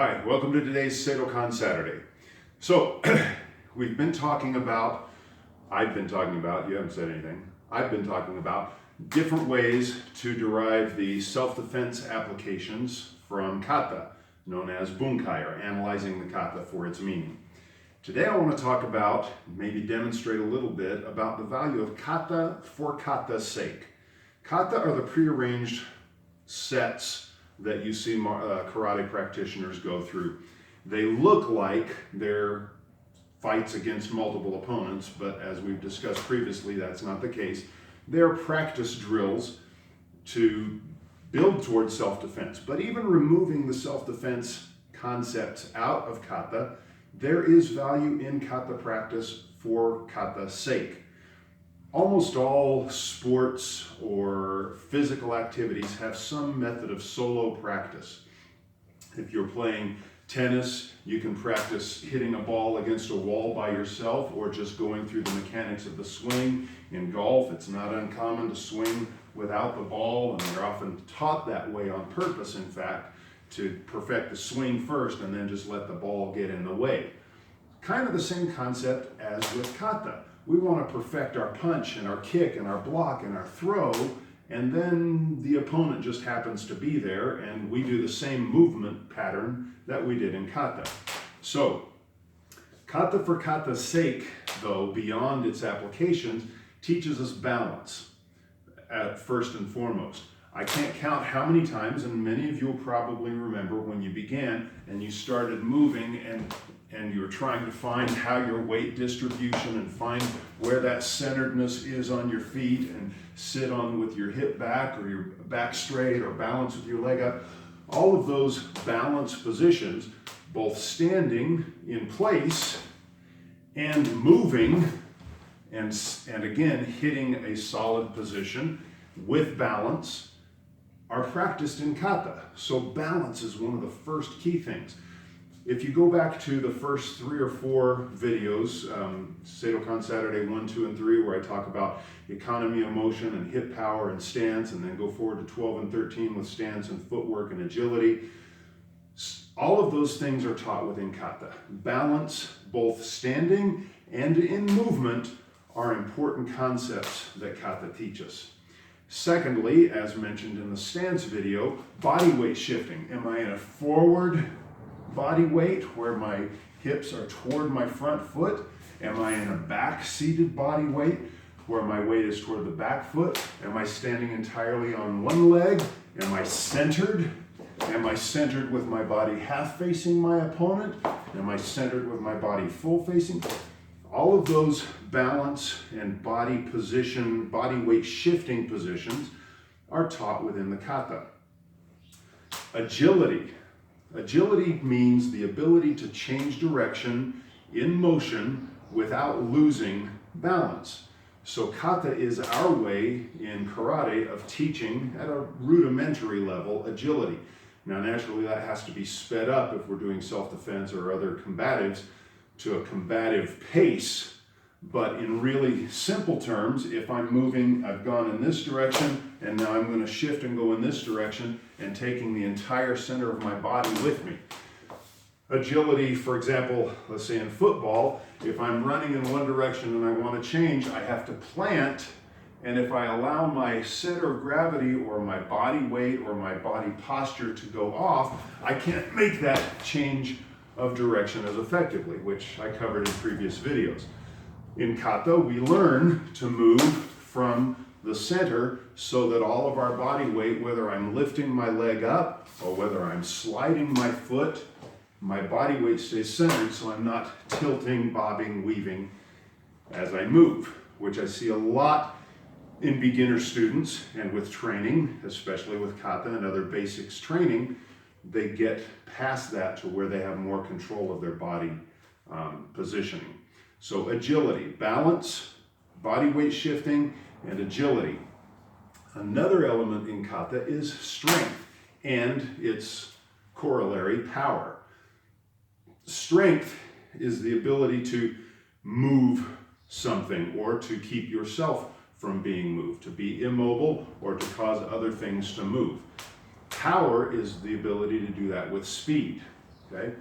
Hi, welcome to today's Seidokan Saturday. So, I've been talking about, you haven't said anything, I've been talking about different ways to derive the self-defense applications from Kata, known as bunkai, or analyzing the Kata for its meaning. Today I want to talk about, maybe demonstrate a little bit, about the value of Kata for Kata's sake. Kata are the prearranged sets that you see karate practitioners go through. They look like they're fights against multiple opponents, but as we've discussed previously, that's not the case. They're practice drills to build towards self-defense. But even removing the self-defense concepts out of kata, there is value in kata practice for kata's sake. Almost all sports or physical activities have some method of solo practice. If you're playing tennis, you can practice hitting a ball against a wall by yourself or just going through the mechanics of the swing. In golf, it's not uncommon to swing without the ball, and they're often taught that way on purpose, in fact, to perfect the swing first and then just let the ball get in the way. Kind of the same concept as with kata. We want to perfect our punch and our kick and our block and our throw, and then the opponent just happens to be there and we do the same movement pattern that we did in kata. So, kata for kata's sake, though, beyond its applications, teaches us balance at first and foremost. I can't count how many times, and many of you will probably remember when you began and you started moving and you were trying to find how your weight distribution and find where that centeredness is on your feet and sit on with your hip back or your back straight or balance with your leg up. All of those balance positions, both standing in place and moving and again hitting a solid position with balance, are practiced in kata. So balance is one of the first key things. If you go back to the first 3 or 4 videos, Seidokan Saturday 1, 2, and 3, where I talk about economy of motion and hip power and stance, and then go forward to 12 and 13 with stance and footwork and agility, all of those things are taught within kata. Balance, both standing and in movement, are important concepts that kata teaches. Secondly, as mentioned in the stance video, body weight shifting. Am I in a forward body weight where my hips are toward my front foot? Am I in a back seated body weight where my weight is toward the back foot? Am I standing entirely on one leg? Am I centered? Am I centered with my body half facing my opponent? Am I centered with my body full facing? All of those balance and body position, body weight shifting positions are taught within the kata. Agility. Agility means the ability to change direction in motion without losing balance. So kata is our way in karate of teaching at a rudimentary level agility. Now naturally that has to be sped up if we're doing self-defense or other combatives to a combative pace. But in really simple terms, if I'm moving, I've gone in this direction, and now I'm going to shift and go in this direction, and taking the entire center of my body with me. Agility, for example, let's say in football, if I'm running in one direction and I want to change, I have to plant, and if I allow my center of gravity or my body weight or my body posture to go off, I can't make that change of direction as effectively, which I covered in previous videos. In kata, we learn to move from the center so that all of our body weight, whether I'm lifting my leg up or whether I'm sliding my foot, my body weight stays centered so I'm not tilting, bobbing, weaving as I move, which I see a lot in beginner students and with training, especially with kata and other basics training. They get past that to where they have more control of their body positioning. So agility, balance, body weight shifting, and agility. Another element in kata is strength and its corollary, power. Strength is the ability to move something or to keep yourself from being moved, to be immobile or to cause other things to move. Power is the ability to do that with speed. okay?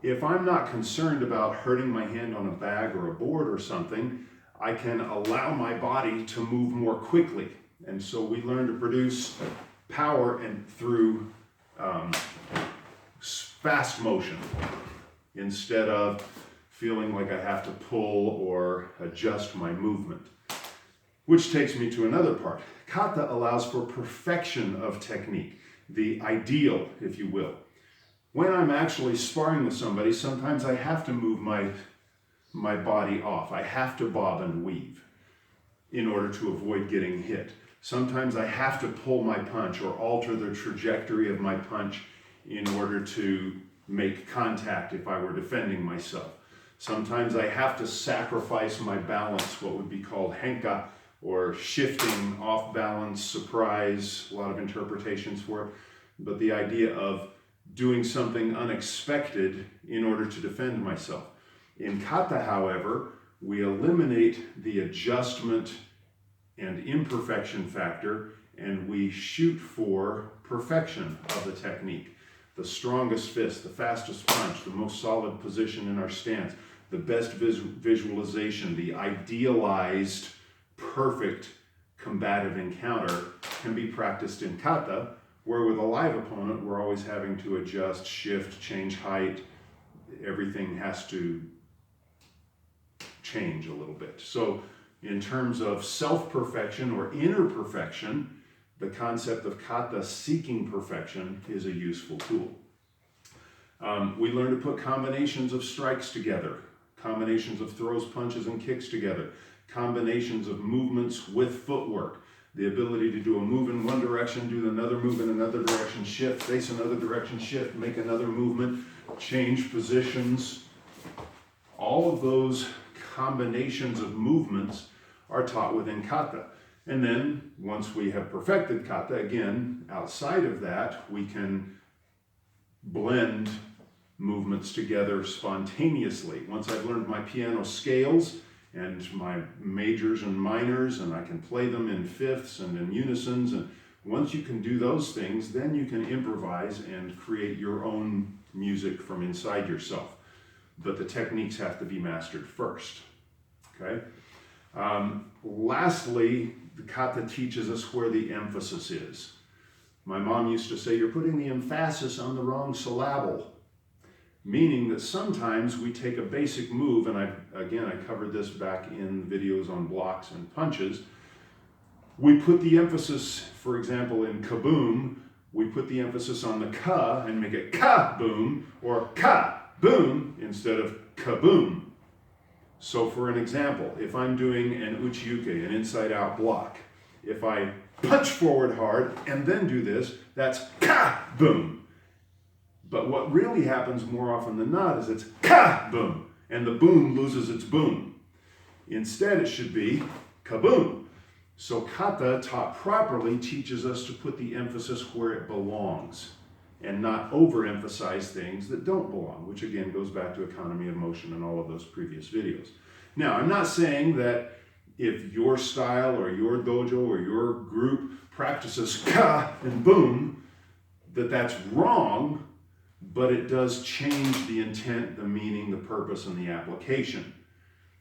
If I'm not concerned about hurting my hand on a bag or a board or something, I can allow my body to move more quickly. And so we learn to produce power and through fast motion instead of feeling like I have to pull or adjust my movement. Which takes me to another part. Kata allows for perfection of technique, the ideal, if you will. When I'm actually sparring with somebody, sometimes I have to move my body off. I have to bob and weave in order to avoid getting hit. Sometimes I have to pull my punch or alter the trajectory of my punch in order to make contact if I were defending myself. Sometimes I have to sacrifice my balance, what would be called henka, or shifting, off balance, surprise, a lot of interpretations for it. But the idea of doing something unexpected in order to defend myself. In kata, however, we eliminate the adjustment and imperfection factor, and we shoot for perfection of the technique. The strongest fist, the fastest punch, the most solid position in our stance, the best visualization, the idealized, perfect combative encounter can be practiced in kata, where with a live opponent, we're always having to adjust, shift, change height. Everything has to change a little bit. So in terms of self-perfection or inner perfection, the concept of kata seeking perfection is a useful tool. We learn to put combinations of strikes together, combinations of throws, punches, and kicks together, combinations of movements with footwork, the ability to do a move in one direction, do another move in another direction, shift, face another direction, shift, make another movement, change positions. All of those combinations of movements are taught within kata. And then once we have perfected kata, again, outside of that, we can blend movements together spontaneously. Once I've learned my piano scales and my majors and minors, and I can play them in fifths and in unisons, and once you can do those things, then you can improvise and create your own music from inside yourself. But the techniques have to be mastered first, okay? Lastly, the kata teaches us where the emphasis is. My mom used to say, you're putting the emphasis on the wrong syllable, meaning that sometimes we take a basic move, and I covered this back in videos on blocks and punches. We put the emphasis, for example, in kaboom, we put the emphasis on the ka and make it ka-boom or ka-boom instead of kaboom. So for an example, if I'm doing an uchi-uke, an inside-out block, if I punch forward hard and then do this, that's ka-boom. But what really happens more often than not is it's ka-boom, and the boom loses its boom. Instead, it should be kaboom. So kata, taught properly, teaches us to put the emphasis where it belongs and not overemphasize things that don't belong, which again goes back to economy of motion and all of those previous videos. Now, I'm not saying that if your style or your dojo or your group practices ka and boom, that that's wrong, but it does change the intent, the meaning, the purpose, and the application.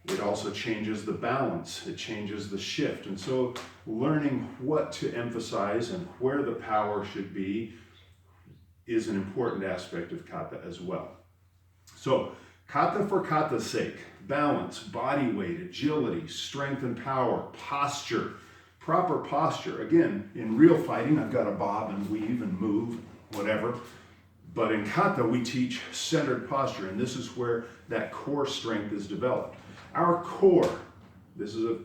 It also changes the balance, it changes the shift. And so learning what to emphasize and where the power should be is an important aspect of kata as well. So kata for kata's sake, balance, body weight, agility, strength and power, posture, proper posture. Again, in real fighting, I've got to bob and weave and move, whatever. But in kata, we teach centered posture, and this is where that core strength is developed. Our core, this is a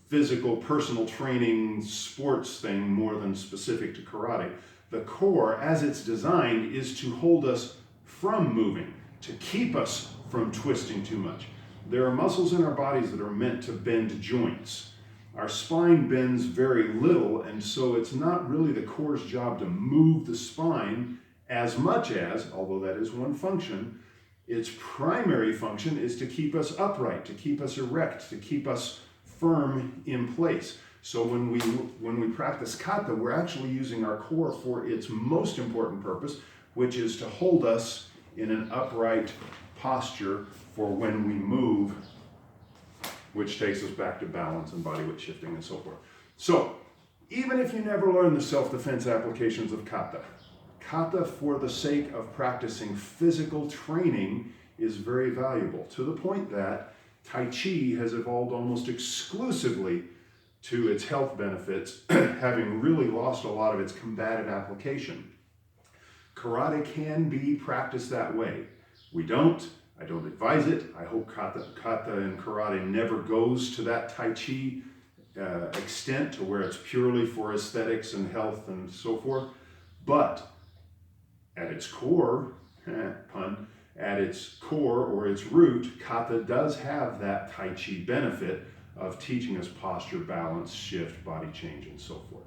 physical, personal training, sports thing more than specific to karate. The core, as it's designed, is to hold us from moving, to keep us from twisting too much. There are muscles in our bodies that are meant to bend joints. Our spine bends very little, and so it's not really the core's job to move the spine as much as, although that is one function, its primary function is to keep us upright, to keep us erect, to keep us firm in place. So when we practice kata, we're actually using our core for its most important purpose, which is to hold us in an upright posture for when we move, which takes us back to balance and body weight shifting and so forth. So, even if you never learn the self-defense applications of Kata, Kata for the sake of practicing physical training is very valuable, to the point that Tai Chi has evolved almost exclusively to its health benefits, having really lost a lot of its combative application. Karate can be practiced that way. I don't advise it. I hope Kata and karate never goes to that Tai Chi extent to where it's purely for aesthetics and health and so forth. But at its core, pun, at its core or its root, Kata does have that Tai Chi benefit of teaching us posture, balance, shift, body change, and so forth.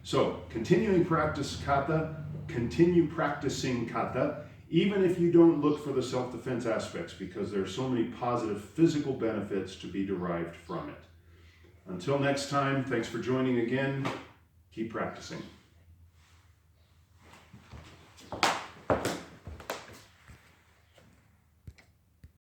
So, continue practicing Kata, even if you don't look for the self-defense aspects, because there are so many positive physical benefits to be derived from it. Until next time, thanks for joining again. Keep practicing.